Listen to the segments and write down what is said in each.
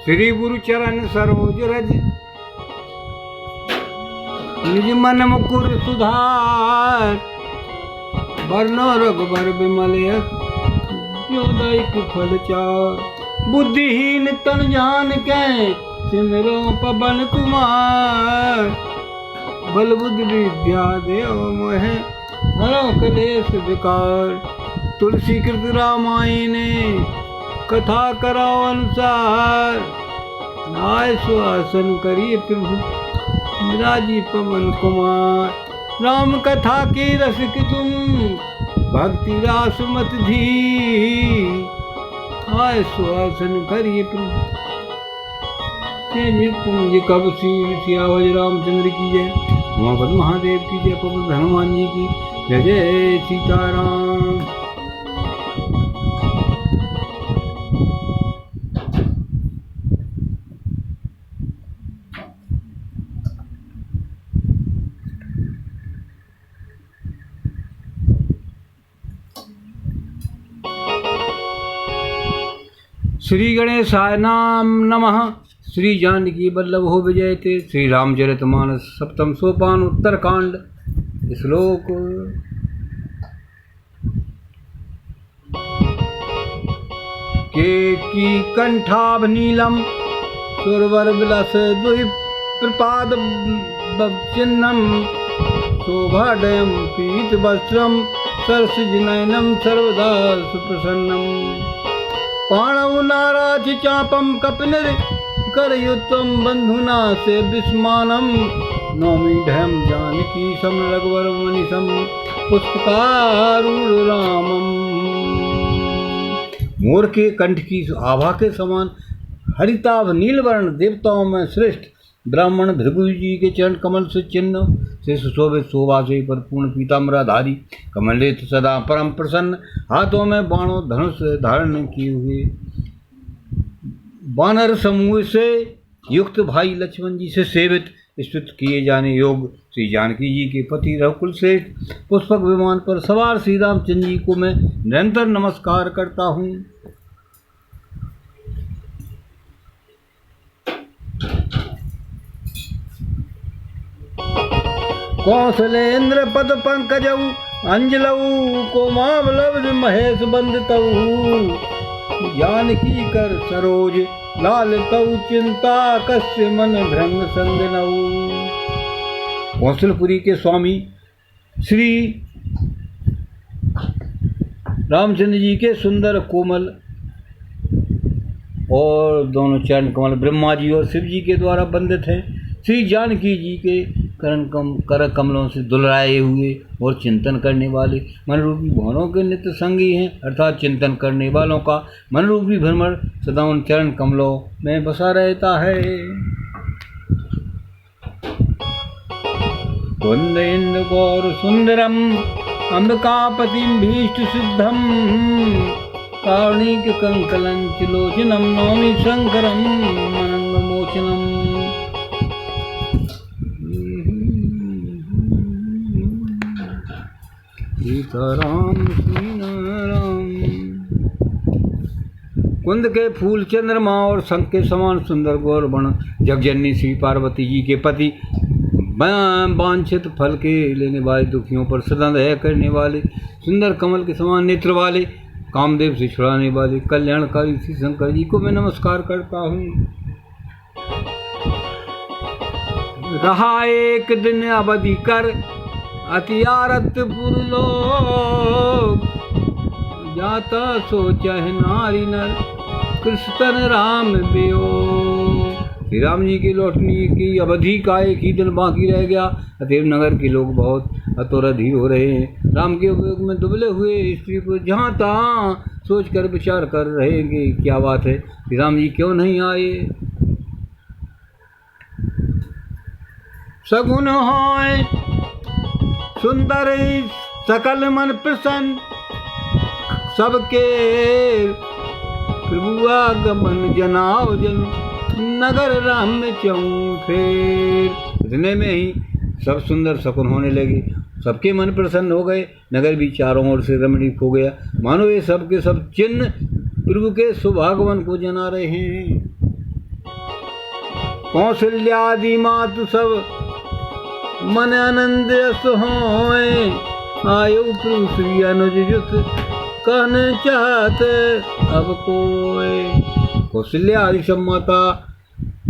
श्री गुरु चरण सरोज रज, निज मन मुकुर सुधार। वरनो रघुबर विमल यश, जोदायक फल चार। बुद्धिहीन तन जान के, सिमरो पवन कुमार। बल बुद्धि विद्या देव मोहे, हरो कलेश विकार। तुलसी कृत रामायण, कथा कराओ अनुसार। आय सुहासन करिए प्रभु, विराजी पवन कुमार। राम कथा की रसिक तुम, भक्ति रास मत धी। आय सुहासन करिए प्रभु, कुंज कब सियावर रामचंद्र की जय। उमापति महादेव की जय, पवन हनुमान जी की जय। जय सीताराम। श्री गणेशाय नमः। श्री जानकी वल्लभ हो विजयते। श्री रामचरितमानस सप्तम सोपान उत्तरकांड। श्लोक। केकी कंठाभ नीलम, सुरवर विलस द्विप्रपाद चिन्हम। शोभाडयम पीत वस्त्रम, सरसिज नयनम सर्वदा सुप्रसन्नम। पाणौ नाराज चापम कपिनिर, करयुतम बंधुना से विस्मानम। नौमी ढयम जानकी सम, रघुवर मनीषम। पुष्पकारूढ़ रामम। मोर के कंठ की आभा के समान हरिताभ नीलवर्ण, देवताओं में श्रेष्ठ ब्राह्मण भृगु जी के चरण कमल से चिन्ह से सुशोभित, शोभा से परिपूर्ण पीताम्बराधारी, कमलेत सदा परम प्रसन्न। हाथों में बाणों धनुष धारण किए हुए, वानर समूह से युक्त भाई लक्ष्मण जी से सेवित, स्तुत किए जाने योग श्री जानकी जी के पति रघुकुल श्रेष्ठ पुष्पक विमान पर सवार श्री रामचंद्र जी को मैं निरंतर नमस्कार करता हूँ। कौशलेन्द्र पद पंकजऊ, अंजलऊ कोमावलब्ध महेश बंदतऊ। जानकी कर सरोज लाल तऊ, चिंता कस्य मन भ्रंग संगनऊ। कौशलपुरी के स्वामी श्री रामचंद्र जी के सुंदर कोमल और दोनों चरण कमल ब्रह्मा जी और शिव जी के द्वारा बंदित हैं। श्री जानकी जी के कर कमलों से दुलराए हुए और चिंतन करने वाले मन रूपी भवनों के नित्य संगी हैं, अर्थात चिंतन करने वालों का मन रूपी भ्रमर सदा उन चरण कमलों में बसा रहता है। कुंद इंद्र गौर सुंदरम, अंबिकापतिम भीष्ट सिद्धम। कारुणिक कंकलंच लोचनम, नौमि शंकरम आनंद मोचनम। सीताराम सीताराम। कुंद के फूल, चंद्रमा और शंख के समान सुंदर गौर बण, जगजननी श्री पार्वती जी के पति, वांछित फल के लेने वाले, दुखियों पर सदा दया करने वाले, सुंदर कमल के समान नेत्र वाले, कामदेव से छुड़ाने वाले कल्याणकारी श्री शंकर जी को मैं नमस्कार करता हूँ। रहा एक दिन अवधि कर, अतियारत पुरलोक। जाता सोचह नारी नर, कृष्ण राम वियोग। श्री राम जी के लौटने की अवधि का एक ही दिन बाकी रह गया। अतएव नगर के लोग बहुत अतोरधीर हो रहे हैं। राम के उपयोग में दुबले हुए स्त्री को जहाँ तहाँ सोच कर विचार कर रहेंगे, क्या बात है श्री राम जी क्यों नहीं आए। सगुन होय सुंदर सकल मन प्रसन्न, सबके प्रभु आगमन जनाओ जन। नगर राम में चऊं फेर। इतने में ही सब सुंदर शकुन होने लगे, सबके मन प्रसन्न हो गए। नगर भी चारों ओर से रमणीक हो गया, मानो ये सब के सब चिन्ह प्रभु के शुभागमन को जना रहे हैं। कौशल्यादि मातु सब मन आनंद अस होए। आयु प्रभु श्री अनुज जुत कहन चाहत अब कोय। कौशल्या आदि सब माता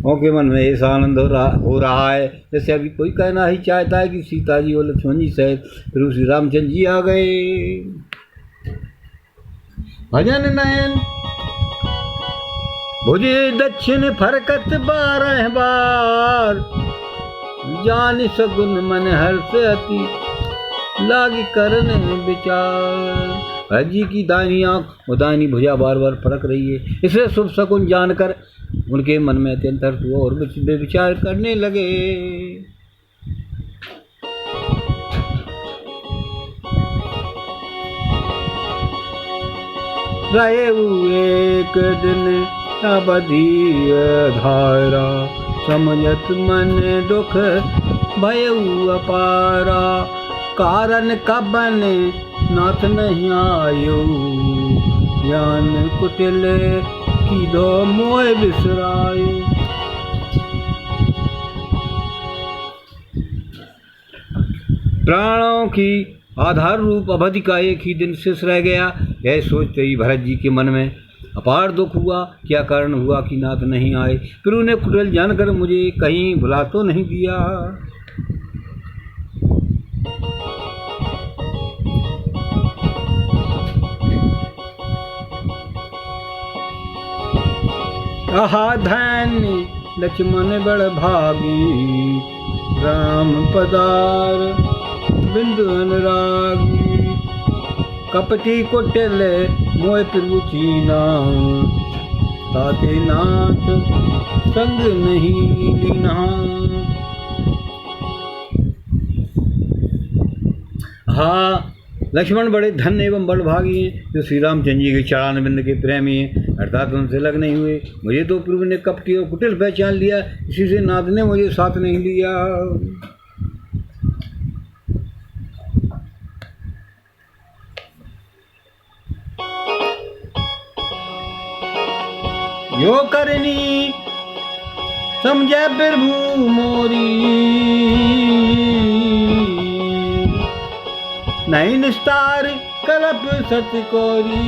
के मन में ऐसा आनंद हो रहा है जैसे अभी कोई कहना ही चाहता है कि सीता जी और लक्ष्मण जी सहित प्रभु श्री रामचंद्र जी आ गए। भजन नयन भुजे दक्षिण फरकत 12 बार। जान सगुन मन हर्ष अति लाग करने विचार। भरत जी की दाहिनी आंख और दाहिनी भुजा बार बार फड़क रही है। इसे शुभ शकुन जानकर उनके मन में अत्यंत हर्ष हुआ और वे विचार करने लगे। रहे एक दिन अवधि धारा। समझत मन दुख भयउ अपारा। कारण कबन नाथ नहीं आयो। ज्ञान कुटिल की दो मोह बिसरायो। प्राणों की आधार रूप अवधि का एक ही दिन शेष रह गया। यह सोचते ही भरत जी के मन में अपार दुख हुआ। क्या कारण हुआ कि नाथ नहीं आए। फिर उन्हें कुटिल जानकर मुझे कहीं भुला तो नहीं दिया। कहा धन्य लक्ष्मण बड़ भागी। राम पदार बिंदु अनुरागी। कपटी कुटिल मोह प्रभु चीना। ताते नाथ संग नहीं लीना। हाँ, लक्ष्मण बड़े धन्य एवं बड़भागी हैं जो श्री रामचंद्र जी के चरण बिंद के प्रेमी हैं, अर्थात उनसे लग नहीं हुए। मुझे तो प्रभु ने कपटी और कुटिल पहचान लिया, इसी से नाथ ने मुझे साथ नहीं लिया। यो करनी समझे प्रभु मोरी। नहीं निस्तार कलप सतकोरी।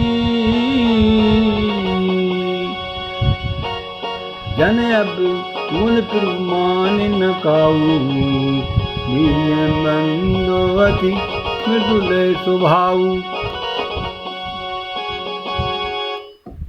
जन अब मुन प्रभु मान न काऊ। बंदोवती मृदुल स्वभाव।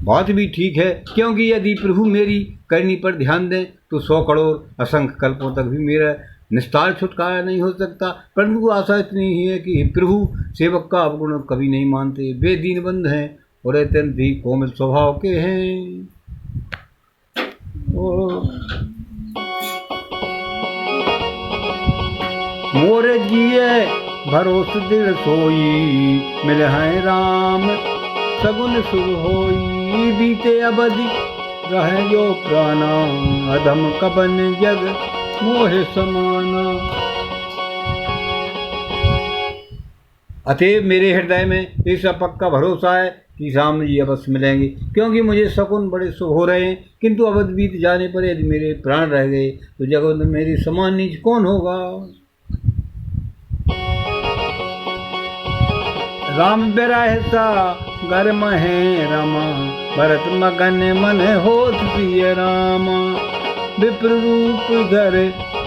बात भी ठीक है, क्योंकि यदि प्रभु मेरी करनी पर ध्यान दें तो 100 करोड़ असंख्य कल्पों तक भी मेरा निस्तार छुटकारा नहीं हो सकता। परंतु आशा इतनी ही है कि प्रभु सेवक का अवगुण कभी नहीं मानते। वे दीनबंध हैं और अत्यंत ही कोमल स्वभाव के हैं। मोर जिए भरोस दिल सोई। मिल है राम सगुन शुभ होई। बीते अवधि रह जो प्राणा। अधम कबन जग मोह समाना। अतएव मेरे हृदय में ऐसा पक्का भरोसा है कि राम जी अवश्य मिलेंगे, क्योंकि मुझे शकुन बड़े शुभ हो रहे हैं। किंतु अवधि बीत जाने पर यदि मेरे प्राण रह गए तो जगत में मेरी समान नीच कौन होगा। राम बिरहसा घर महे रमा। भरत मगन मन होत प्रिय रामा। विप्र रूप घर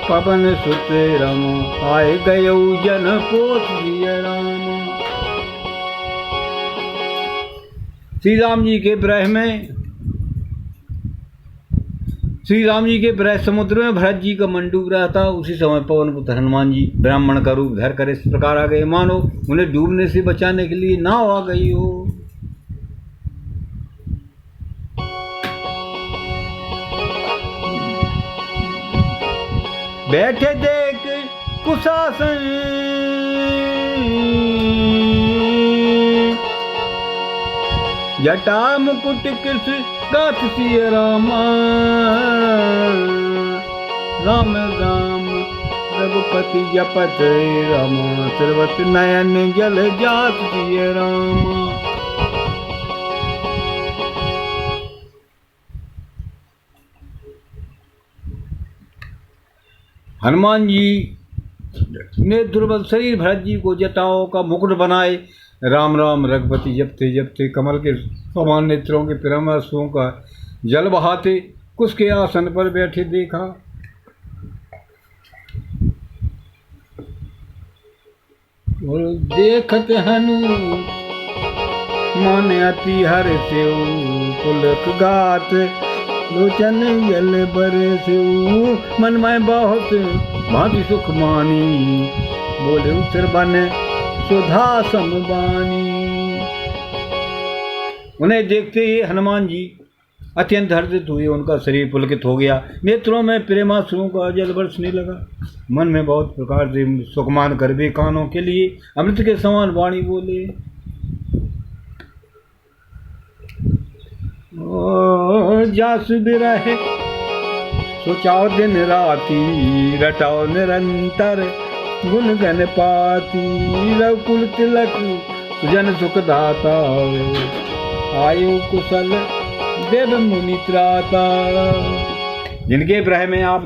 पवन सुत रमा। आए गयौ जन पोत प्रिय रामा। श्री राम जी के विरह समुद्र में भरत जी का मन डूब रहा था। उसी समय पवन पुत्र हनुमान जी ब्राह्मण का रूप धर कर इस प्रकार आ गए मानो उन्हें डूबने से बचाने के लिए नाव आ गई हो। बैठे देख कुशासन जटा मुकुट कृष गाथ सिय रामा। राम राम रघुपति जपत रामा। सर्वत नयन जल जात सिय रामा। हनुमान जी ने दुर्बल शरीर भरत जी को जटाओं का मुकुट बनाए। राम राम रघुपति जपते जपते कमल के समान नेत्रों के परामर्शों का जल बहाते कुश के आसन पर बैठे देखा। और देखत हनु मन अति हर से पुलक गात लोचन जल बरसे मन में बहुत भांति सुख मानी बोले उत्तर बन सुधा समबानी। उन्हें देखते ही हनुमान जी अत्यंत हर्षित हुए, उनका शरीर पुलकित हो गया, नेत्रों में प्रेमाश्रुओं का जल बरसने लगा। मन में बहुत प्रकार से सुखमान कर वे कानों के लिए अमृत के समान वाणी बोले। जासु बिरहे सोचाओ दिन राती रटाओ निरंतर गुण गण पाती रघुकुल तिलक सुजन सुख दाता आयु कुशल देव मुनि त्राता। जिनके प्रह में आप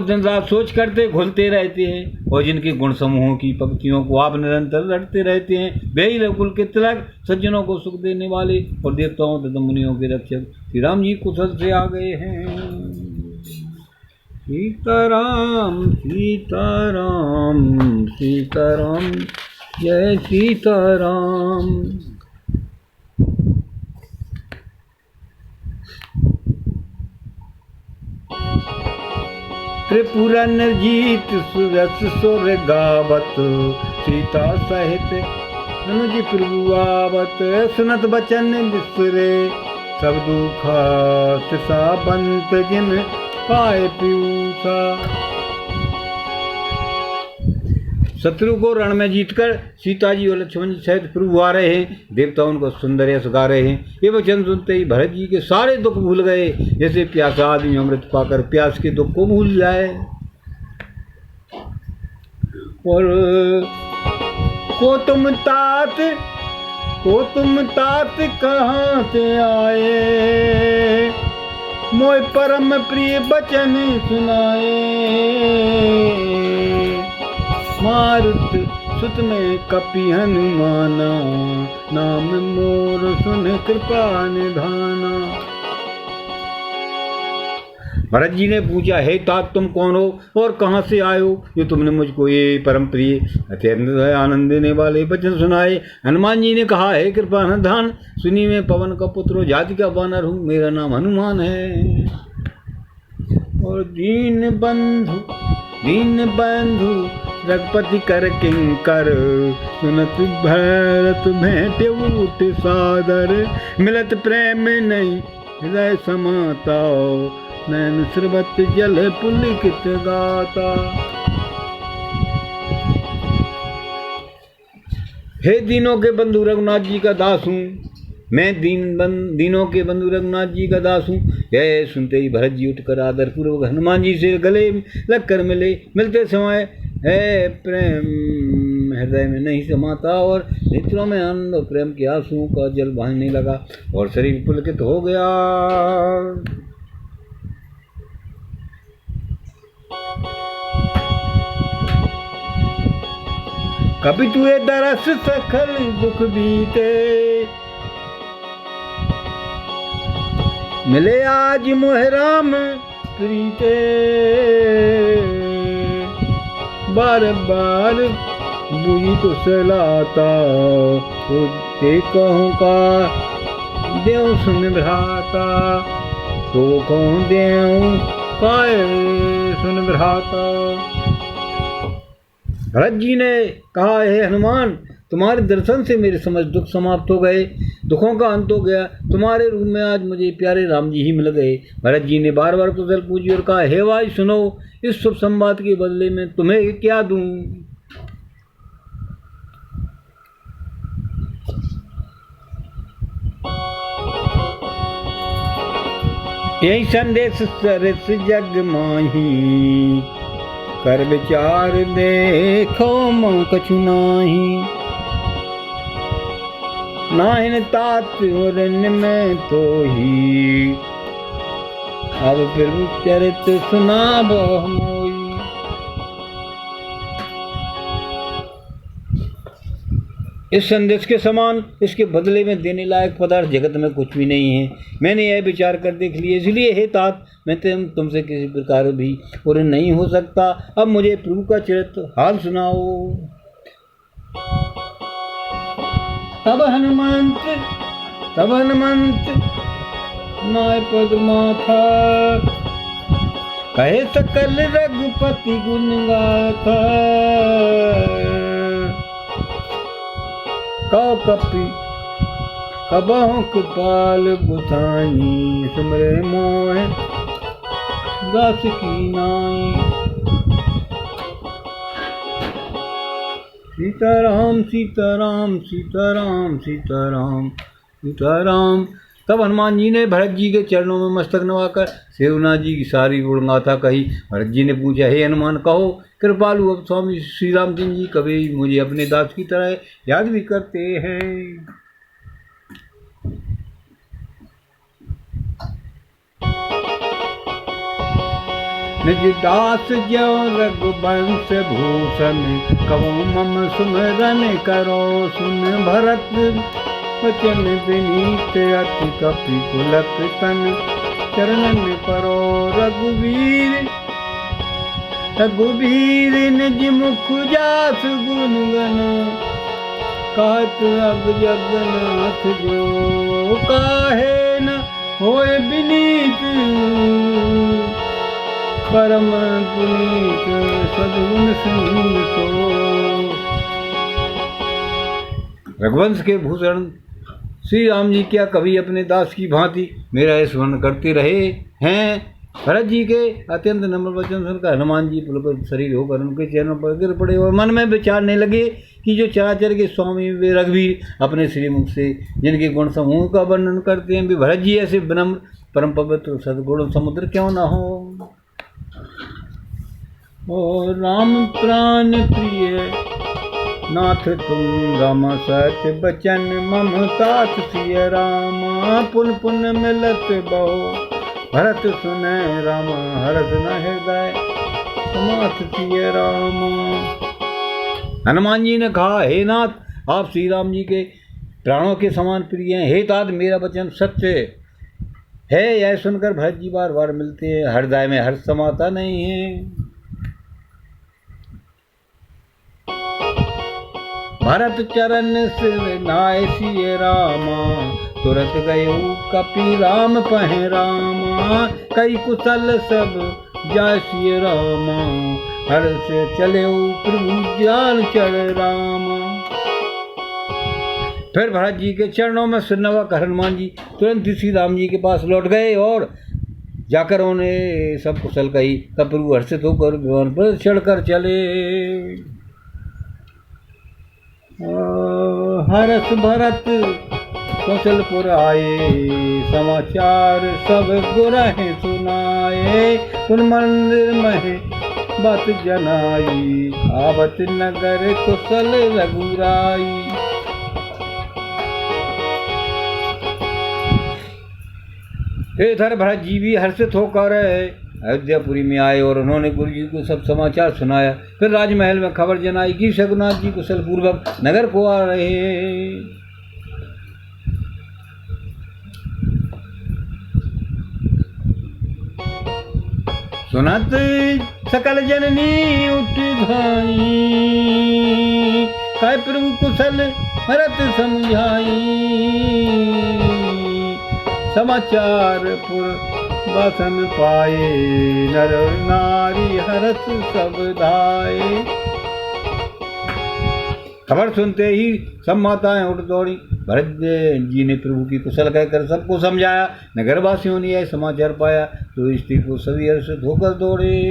दिन रात सोच करते घुलते रहते हैं और जिनके गुण समूहों की पंक्तियों को आप निरंतर रटते रहते हैं, वे ही रघुकुल के तिलक सज्जनों को सुख देने वाले और देवताओं तथा मुनियों के रक्षक श्री राम जी कुशल से आ गए हैं। सीताराम सीताराम सीताराम जय सीताराम। त्रिपुरन जीत सुरस सुर गावत सीता सहित अनुज प्रभु आवत सुनत बचन बिसरे सब दुखा सिसा बंत जिन पाए पीयूषा। शत्रु को रण में जीतकर सीता जी और लक्ष्मण जी सहित प्रभु आ रहे हैं। देवता उनको सुंदर यश गा रहे हैं। ये वचन सुनते ही भरत जी के सारे दुख भूल गए, जैसे प्यासा आदमी अमृत पाकर प्यास के दुख को भूल जाए। और को तुम तात कहाँ से आए मोय परम प्रिय बचन सुनाए। मारुत सुत में कपि हनुमाना नाम मोर सुन कृपा निधाना। भरत जी ने पूछा, हे तात तुम कौन हो और कहाँ से आए हो, जो तुमने मुझको ये परम प्रिय अत्यंत आनंद देने वाले वचन सुनाए। हनुमान जी ने कहा, हे कृपा निधान सुनी मैं पवन का पुत्र हूँ, जाति का वानर हूँ, मेरा नाम हनुमान है। और दीन बंधु रघुपति कर किंकर सुनत भरत भेंटे उठ सादर मिलत प्रेम नहीं हृदय समाता नैन स्रवत जल पुलकित गाता। हे दीनों के बंधु रघुनाथ जी का दास हूँ, मैं दीनों के बंधु रघुनाथ जी का दास हूँ। यह सुनते ही भरत जी उठकर आदर पूर्वक हनुमान जी से गले लग कर मिलते समय है प्रेम हृदय में नहीं समाता और नेत्रों में आनंद और प्रेम के आंसुओं का जल बहने लगा और शरीर पुलकित हो गया। कभी तुए दरस सखल दुख बीते मिले आज मोह राम प्रीते। बार बार बुझी तो सलाता ते कहूँ का देव सुन भ्राता तो कहूँ देव पाए सुन भ्राता। भरत जी ने कहा, हे हनुमान तुम्हारे दर्शन से मेरे समझ दुख समाप्त हो गए, दुखों का अंत हो गया। तुम्हारे रूप में आज मुझे प्यारे राम जी ही मिल गए। भरत जी ने बार बार कुशल पूछी और कहा, हे भाई सुनो, इस शुभ संवाद के बदले में तुम्हें क्या दूं। यही संदेश सरस जग माही कर विचार देखो मां कछु नाही। नाहिन तात और में तो ही अब फिर चरित सुनाबो मोही। इस संदेश के समान इसके बदले में देने लायक पदार्थ जगत में कुछ भी नहीं है। मैंने यह विचार कर देख लिया, इसलिए हे तात मैं तुमसे किसी प्रकार भी पूर्ण नहीं हो सकता। अब मुझे प्रभु का चरित्र हाल सुनाओ। तब हनुमंत नाय पद माथा, कहे सकल रघुपति गुण गाथा। कौ कपि कबहु कृपाल बुझाई, सुमरे मोह दास की नाई। सीताराम सीताराम सीताराम सीताराम सीताराम। तब हनुमान जी ने भरत जी के चरणों में मस्तक नवाकर सेवनाथ जी की सारी गुणगाथा कही। भरत जी ने पूछा, हे हनुमान कहो कृपालु अब स्वामी श्री रामचंद्र जी कभी मुझे अपने दास की तरह याद भी करते हैं। निज दास जो रघुवंश भूषण, कहो मम सुमरन करो सुन। भरत वचन विनीत अति कपि पुलक तन, चरणन परो रघुवीर निज मुख जास गुण गण। कहत अब जगन्नाथ जो, काहे न होए विनीत परम पुनीत सद्गुण सिंह को। रघुवंश के भूषण श्री राम जी क्या कभी अपने दास की भांति मेरा स्मरण करते रहे हैं। भरत जी के अत्यंत नम्र वचन सुनकर हनुमान जी पुलकित शरीर होकर उनके चरणों पर गिर पड़े और मन में विचारने लगे कि जो चराचर के स्वामी वे रघुवीर अपने श्रीमुख से जिनके गुण समूह का वर्णन करते हैं, वे भरत जी ऐसे विनम्र परम पवित्र सद्गुण समुद्र क्यों न हो। ओ राम प्राण प्रिय नाथ तुम राम सत्य बचन, मम तात सिय रामा पुन पुन मिलत बहु। भरत सुने राम हरस न हृदय, समाथ सिय राम। हनुमान जी ने कहा, हे नाथ आप श्री राम जी के प्राणों के समान प्रिय हैं। हे तात मेरा वचन सत्य है, यह सुनकर भरत जी बार बार मिलते हैं, हृदय में हर्ष समाता नहीं है। भरत चरण सिर नाय सिय रामा, तुरत गयो कपि राम पहे रामा। कई कुशल सब जाय सिय रामा, हर से चले प्रभु जान चढ़ रामा। फिर भरत जी के चरणों में सिर नवाकर हनुमान जी तुरंत श्री राम जी के पास लौट गए और जाकर उन्हें सब कुशल कही। तब प्रभु हर्षित होकर विमान पर चढ़कर चले। हरस भरत कौशलपुर आए, समाचार सब गुरहे सुनाए। उन मंदिर में बात जनाई, आवत नगर कुशल रघुराई। इधर भरत जी भी हर्षित होकर अयोध्यापुरी में आए और उन्होंने गुरु जी को सब समाचार सुनाया। फिर राजमहल में खबर जनाई कि रघुनाथ जी कुशल पूर्वक नगर को आ रहे हैं। सुनत सकल जननी उठ धाई, काय प्रभु कुशल भरत समझाई। समाचार पुर बासन पाए, नर नारी हरस सब धाये। खबर सुनते ही सब माताएं उठ दौड़ी। भरत जी ने प्रभु की कुशल कहकर सबको समझाया। नगरवासियों ने यह समाचार पाया तो स्त्री को सभी हर्षित होकर दौड़े।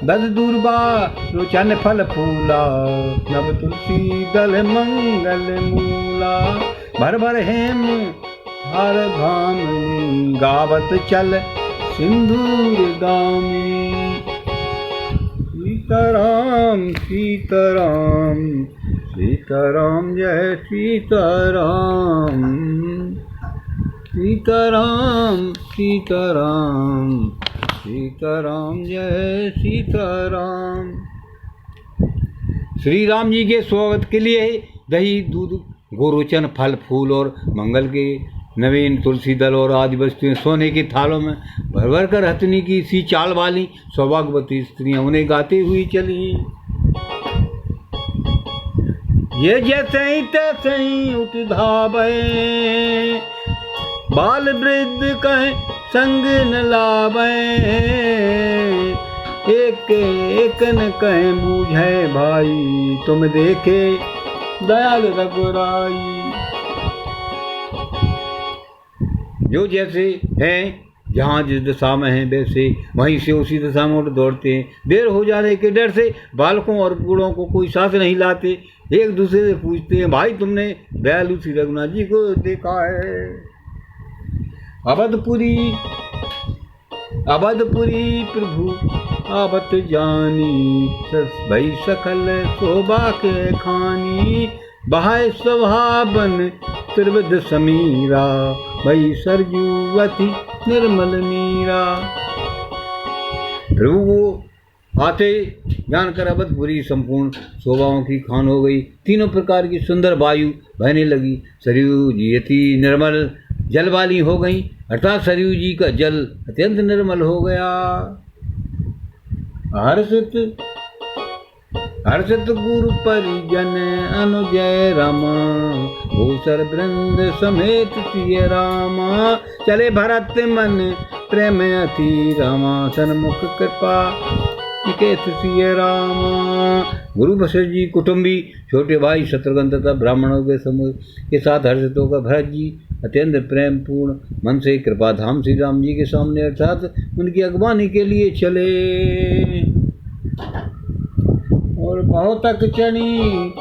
दस दूरबा लोचन फल फूला, नव तुलसी दल मंगल मूला। भर भर हेम हर धाम, गावत चल सिंदूर दामी। सीताराम सीताराम सीताराम जय सीताराम, सीताराम सीताराम सीताराम जय सीताराम। श्री राम जी के स्वागत के लिए दही दूध गोरोचन फल फूल और मंगल के नवीन तुलसी दल और आदि वस्तुएं सोने के थालों में भर भर कर हथनी की सी चाल वाली सौभाग्यवती स्त्रियां उन्हें गाती हुई चली। ये जैसे ही तैसे ही उठ धावे, बाल वृद्ध कहे संग न लावे, एक एक न कहे बूझे भाई, तुम देखे दयाल रघुराई। जो जैसे हैं जहाँ जिस दिशा में हैं वैसे वहीं से उसी दिशा में उठ दौड़ते हैं। देर हो जाने के डर से बालकों और बूढ़ों को कोई साथ नहीं लाते। एक दूसरे से पूछते हैं, भाई तुमने दयालु श्री रघुनाथ जी को देखा है? अवधपुरी प्रभु आवत जानी, भई सकल शोभा के खानी, बहाय स्वभावन त्रिविध समीरा, भई सरजुवती निर्मल नीरा। प्रभु वो आते जानकर अवधपुरी संपूर्ण शोभाओं की खान हो गई। तीनों प्रकार की सुंदर वायु बहने लगी। सरयू जी अति निर्मल जल वाली हो गई, अर्थात सरयू जी का जल अत्यंत निर्मल हो गया। हर्षित गुरु परिजन अनुजय रामा, भूसर वृंद समेत सिय रामा, चले भरत मन प्रेम अति रामा, सन्मुख कृपा निकेत सिय रामा। गुरु वशिष्ठ जी कुटुंबी छोटे भाई शत्रुघ्न तथा ब्राह्मणों के समूह के साथ हर्षित होकर भरत जी अत्यंत प्रेम पूर्ण मन से कृपा धाम श्री राम जी के सामने अर्थात उनकी अगवानी के लिए चले। और बहुत तक चढ़ी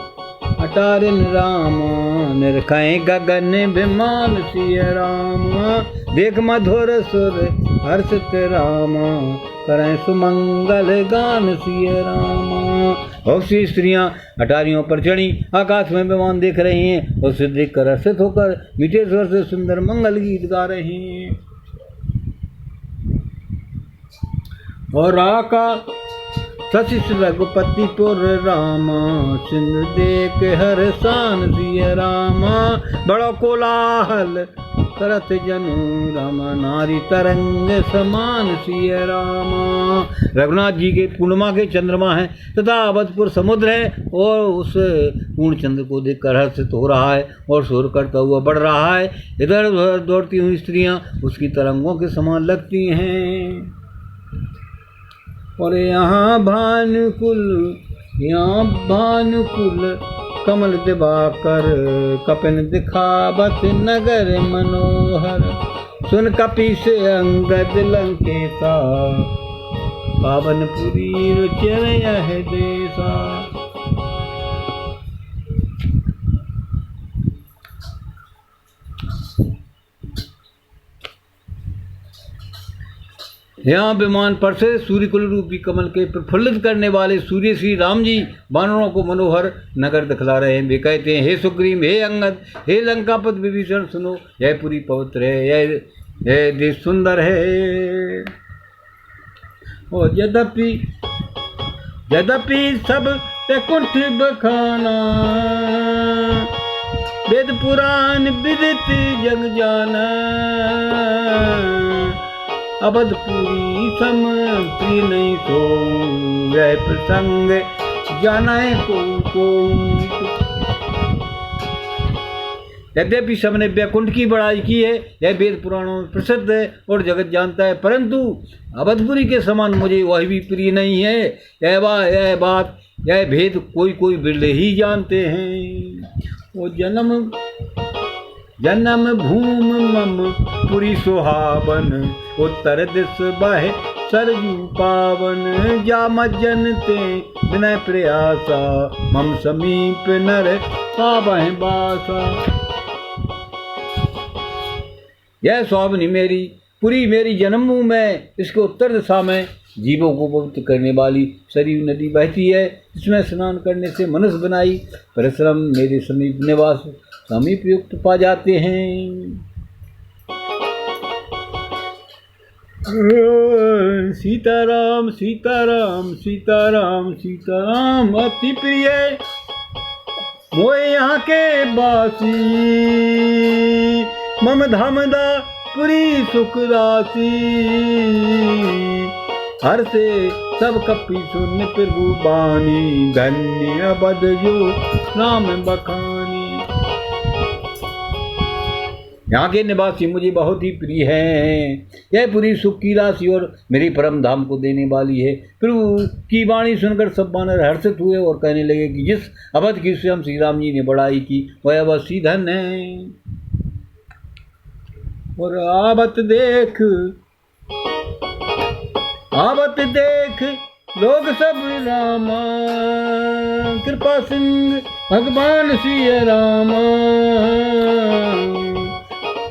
अटारिन रामा, निरखाएं गगन विमान सिय रामा, देख मधुर सुर हर्षित रामा, करें सुमंगल गान सिय रामा। बहुत सी स्त्रियां अटारियों पर चढ़ी आकाश में विमान देख रही हैं और उसे देखकर हर्षित होकर मीठे स्वर से सुंदर मंगल गीत गा रही हैं। और राका शशिष रघुपतिपुर रामा, सिंधु देख हर शान सिय रामा, बड़ो कोलाहल करत जनु रामा, नारी तरंग समान सिय रामा। रघुनाथ जी के पूर्णिमा के चंद्रमा है तथा अवधपुर समुद्र है और उस पूर्ण चंद्र को देखकर हर्षित हो रहा है और शोर करता हुआ बढ़ रहा है। इधर उधर दौड़ती हुई स्त्रियां उसकी तरंगों के समान लगती हैं। और यहाँ भानुकुल कमल दिवाकर, कपिन दिखावत नगर मनोहर, सुन कपि से अंगद लंकेसा, पावनपुरी रुचिर यह देसा। यहाँ विमान पर से सूर्यकुल रूपी कमल के प्रफुल्लित करने वाले सूर्य श्री राम जी वानरों को मनोहर नगर दिखला रहे हैं। वे कहते हैं, हे सुग्रीव, हे अंगद, हे लंकापति विभीषण, सुनो, यह पुरी पवित्र है, यह देश सुंदर है। और यद्यपि सब कुंठ बखाना, वेद पुराण विदित जग जाना, अवधपुरी सम प्रिय नहीं तो, यह प्रसंग जाना है को। यद्यपि सबने वैकुंठ की बड़ाई की है, यह वेद पुराणों में प्रसिद्ध है और जगत जानता है, परंतु अवधपुरी के समान मुझे वह भी प्रिय नहीं है। यह भेद कोई बिरले ही जानते हैं। वो जन्म भूम मम पुरी सुहावन, उत्तर दिस बह सरजू पावन, जाम जनते विनय प्रयासा, मम समीप नर पावह बासा। यह सुहावनी मेरी पुरी मेरी जन्मभूमि में, इसके उत्तर दिशा में जीवों को पवित्र करने वाली सरयू नदी बहती है। इसमें स्नान करने से मनुष्य बनाई परिश्रम मेरे समीप निवास समीप युक्त पा जाते हैं। सीताराम सीताराम सीताराम सीताराम अति प्रिय मोए यहाँ के बासी मम धामदा पुरी सुख राशि हर से सब कपि सुन प्रभु बानी धन्य बद जो राम बखानी। यहाँ के निवासी मुझे बहुत ही प्रिय हैं, यह पूरी सुख की राशि और मेरी परम धाम को देने वाली है। प्रभु की वाणी सुनकर सब वानर हर्षित हुए और कहने लगे कि जिस अवध की स्वयं श्री राम जी ने बड़ाई की वह अवश्य धन है। और आवत देख लोग सब रामा कृपा सिंह भगवान श्री रामा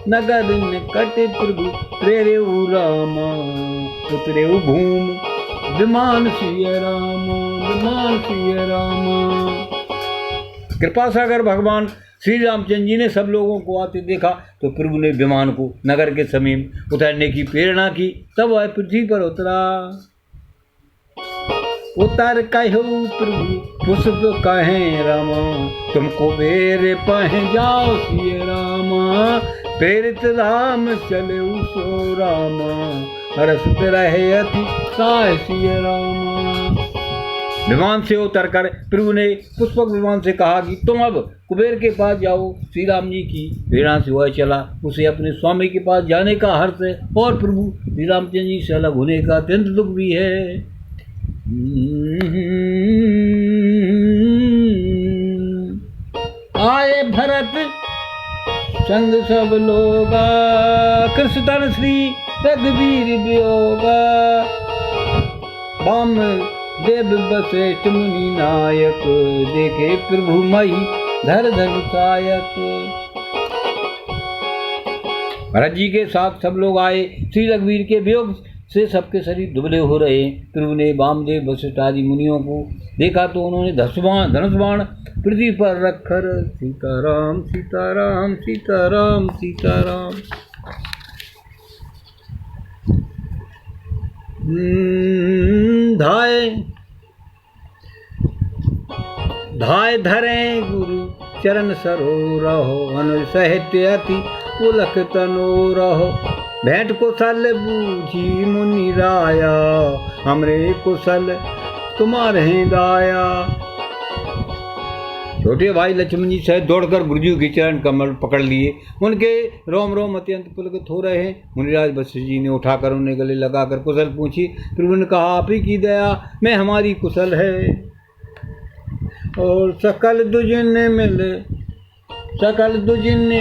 नगर निकट प्रभु प्रेरे रामा उतरे भूम विमान सिय रामा। कृपा सागर भगवान श्री रामचंद्र जी ने सब लोगों को आते देखा तो प्रभु ने विमान को नगर के समीप उतरने की प्रेरणा की। तब वह पृथ्वी पर उतरा। उतर कहो प्रभु पुष्प कहें रामा तुमको बेर पह जाओ सिय रामा प्रेरित राम चले सो रामा हरसत रहे अति साय सिय रामा। विमान से उतरकर प्रभु ने पुष्पक विमान से कहा कि तुम अब कुबेर के पास जाओ। श्री राम जी की प्रेरणा से वह चला। उसे अपने स्वामी के पास जाने का हर्ष है और प्रभु श्री रामचंद्र जी से अलग होने का अत्यंत दुख भी है। आए भरत संग सब लोगा कृष्ण श्री रघुवीर वियोगा बाम देव वशिष्ठ मुनि नायक देखे प्रभु मई धर धर सायक। भरत जी के साथ सब लोग आए। श्री रघुवीर के वियोग से सबके शरीर दुबले हो रहे। प्रभु ने वामदेव वशिष्ठ आदि मुनियों को देखा तो उन्होंने धनुष बाण पृथ्वी पर रखकर सीताराम सीताराम सीताराम सीताराम धाय धरे गुरु चरण सरो रहो अनु साहित्य अति पुलक तनो रहो भेंट कुशल बूझी मुनि राया हमरे कुशल तुम्हारे दाया। छोटे भाई लक्ष्मण जी सहित दौड़कर गुरुजी के चरण कमल पकड़ लिए। उनके रोम रोम अत्यंत पुलकित हो रहे हैं। मुनिराज वशिष्ठ जी ने उठाकर उन्हें गले लगाकर कुशल पूछी। प्रभु ने कहा आप ही की दया में हमारी कुशल है और सकल दुजिन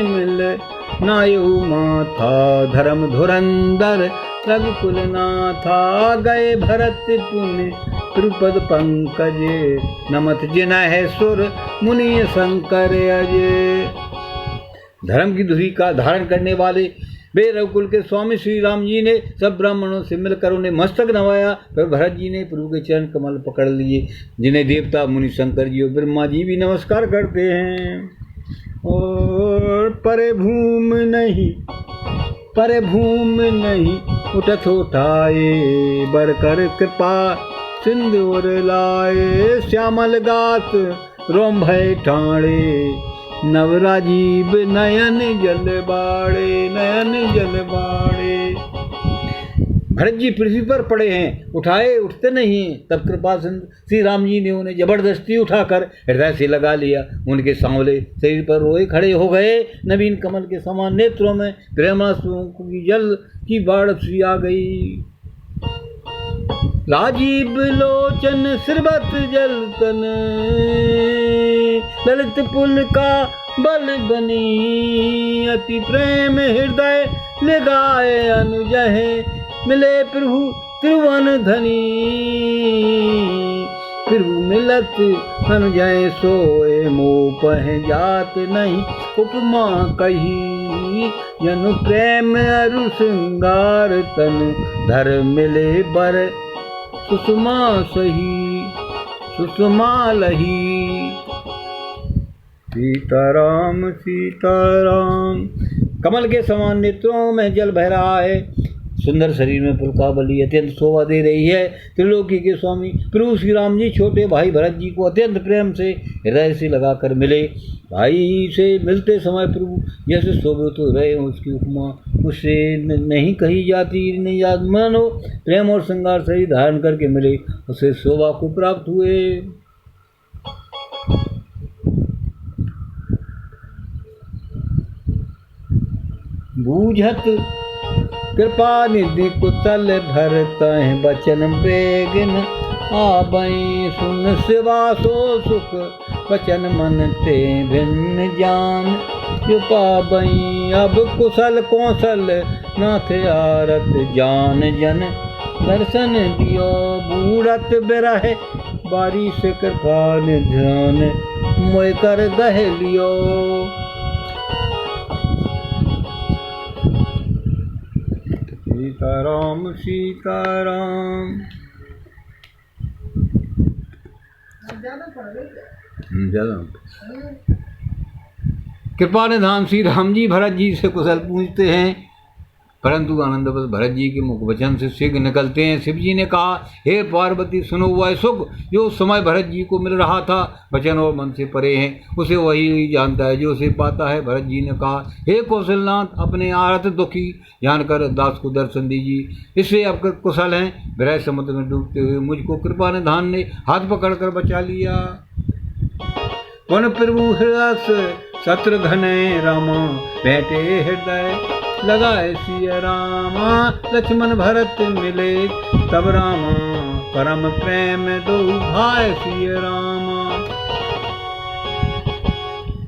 मिले नायु माथा धर्म धुरंधर रघुकुल नाथा गए भरत पुण्य त्रिपद पंकज नमत जिनह सुर मुनि शंकर अजय। धर्म की धुरी का धारण करने वाले वे रघुकुल के स्वामी श्री राम जी ने सब ब्राह्मणों से मिलकर उन्हें मस्तक नवाया। फिर भरत जी ने प्रभु के चरण कमल पकड़ लिए जिन्हें देवता मुनि शंकर जी और ब्रह्मा जी भी नमस्कार करते हैं। और परे भूम नहीं उठत उठाए बरकर कृपा सिंधु और लाए श्यामल गात रोम भय ठाणे नवराजीव नयन जल बाड़े। भरत जी पृथ्वी पर पड़े हैं, उठाए उठते नहीं हैं। तब कृपा श्री राम जी ने उन्हें जबरदस्ती उठाकर हृदय से लगा लिया। उनके सांवले शरीर पर रोए खड़े हो गए। नवीन कमल के समान नेत्रों में प्रेमांसुओं की जल की बाढ़ सी आ गई। राजीव लोचन सिरबत जल तन ललित पुल का बल बनी अति प्रेम हृदय लगाए अनुजहे मिले प्रभु त्रिभुवन धनी। प्रभु मिलत अनुजय सोए मोह पह जात नहीं उपमा कही जनु प्रेम अरु श्रृंगार तन धर मिले बर सुषमा सही सुषमा लही। सीताराम सीताराम। कमल के समान नेत्रों में जल बह रहा है। सुंदर शरीर में पुलकावली अत्यंत शोभा दे रही है। त्रिलोकी के स्वामी प्रभु श्री राम जी छोटे भाई भरत जी को अत्यंत प्रेम से हृदय से लगाकर मिले। भाई से मिलते समय प्रभु जैसे शोभित हो रहे उसकी उपमा उससे नहीं कही जाती, नहीं याद मानो प्रेम और श्रृंगार शरीर धारण करके मिले, उसे शोभा को प्राप्त हुए। बूझत कृपा निधि कुतल भरत बचन बेगिन आबई सुन सिवा सो सुख बचन मन ते भिन्न जान जो पाबई अब कुशल कौशल नाथ आरत जान जन दर्शन दियो बूढ़त बिरह बारी से कृपा निधान मोय कर दह लियो। सीताराम सीताराम। कृपा निधान श्री राम जी भरत जी से कुशल पूछते हैं, परंतु आनंदवश भरत जी के मुख वचन से शीघ्र निकलते हैं। शिव जी ने कहा, हे पार्वती सुनो, वह सुख जो उस समय भरत जी को मिल रहा था वचन और मन से परे हैं, उसे वही जानता है जो उसे पाता है। भरत जी ने कहा, हे कौशलनाथ अपने आरत दुखी जानकर दास को दर्शन दीजिए, इससे अब कुशल हैं। विरह समुद्र में डूबते हुए मुझको कृपा निधान ने हाथ पकड़कर बचा लिया। पुन प्रभु हृदय शत्रुघ्न रामा बैठे हृदय लगाए सिया रामा लक्ष्मण भरत मिले तब रामा परम प्रेम दो भाई सिया रामा।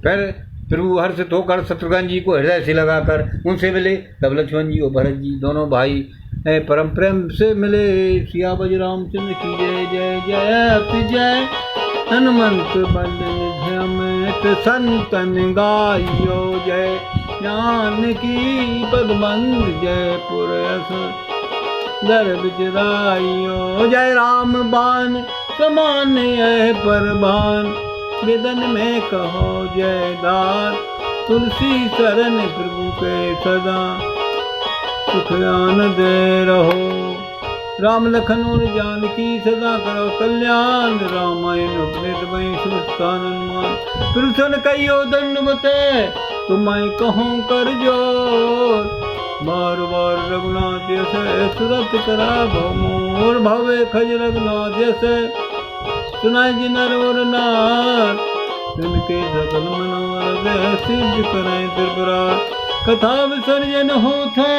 फिर प्रभु हर्षित होकर शत्रुघ्न जी को हृदय से लगाकर उनसे मिले। तब लक्ष्मण जी और भरत जी दोनों भाई परम प्रेम से मिले। सिया बज रामचंद्र की जय जय जय अति जय हनुमंत बल निधि संतन गायो जय जानकी पदमंद जयपुर दर बिचराइयो जय राम बान समान है परबान वेदन में कहो जय दार तुलसी शरण प्रभु के सदा सुख आनंद रहो। राम लखन और जानकी सदा करो कल्याण रामायण उपनिषद वही सुस्तान हनुमान पुरुषन कहियो दंडवते तुम्हें कहूँ कर जोर बार बार रघुनाथ जैसे सुरत करा भवमोर भवे खज रघुनाथ जैसे सुनाई जी नर और नार तिनके सकल मनोरथ सिद्ध करें त्रिपुरार कथा विसर्जन होते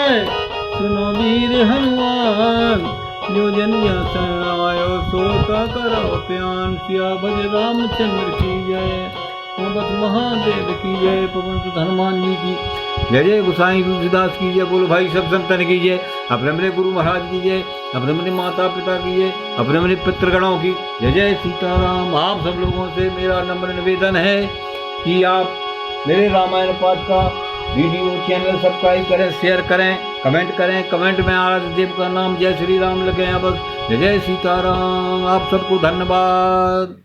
सुनो वीर हनुमान जो जन शरण आयो सो का करो प्यान सिया भज रामचंद्र की जय बस महादेव की जय पवन सुत हनुमान जी की जय जय गोसाई तुलसीदास की जय बोलो भाई सब संतन की जय अपने मेरे गुरु महाराज की जय अपने मेरे माता पिता की जय अपने मेरे पितृगणों की जय जय सीताराम। आप सब लोगों से मेरा नम्र निवेदन है कि आप मेरे रामायण पाठ का वीडियो चैनल सब्सक्राइब करें, शेयर करें, कमेंट करें। कमेंट में आराध्य देव का नाम जय श्री राम लगे। बस जय जय सीताराम। आप सबको धन्यवाद।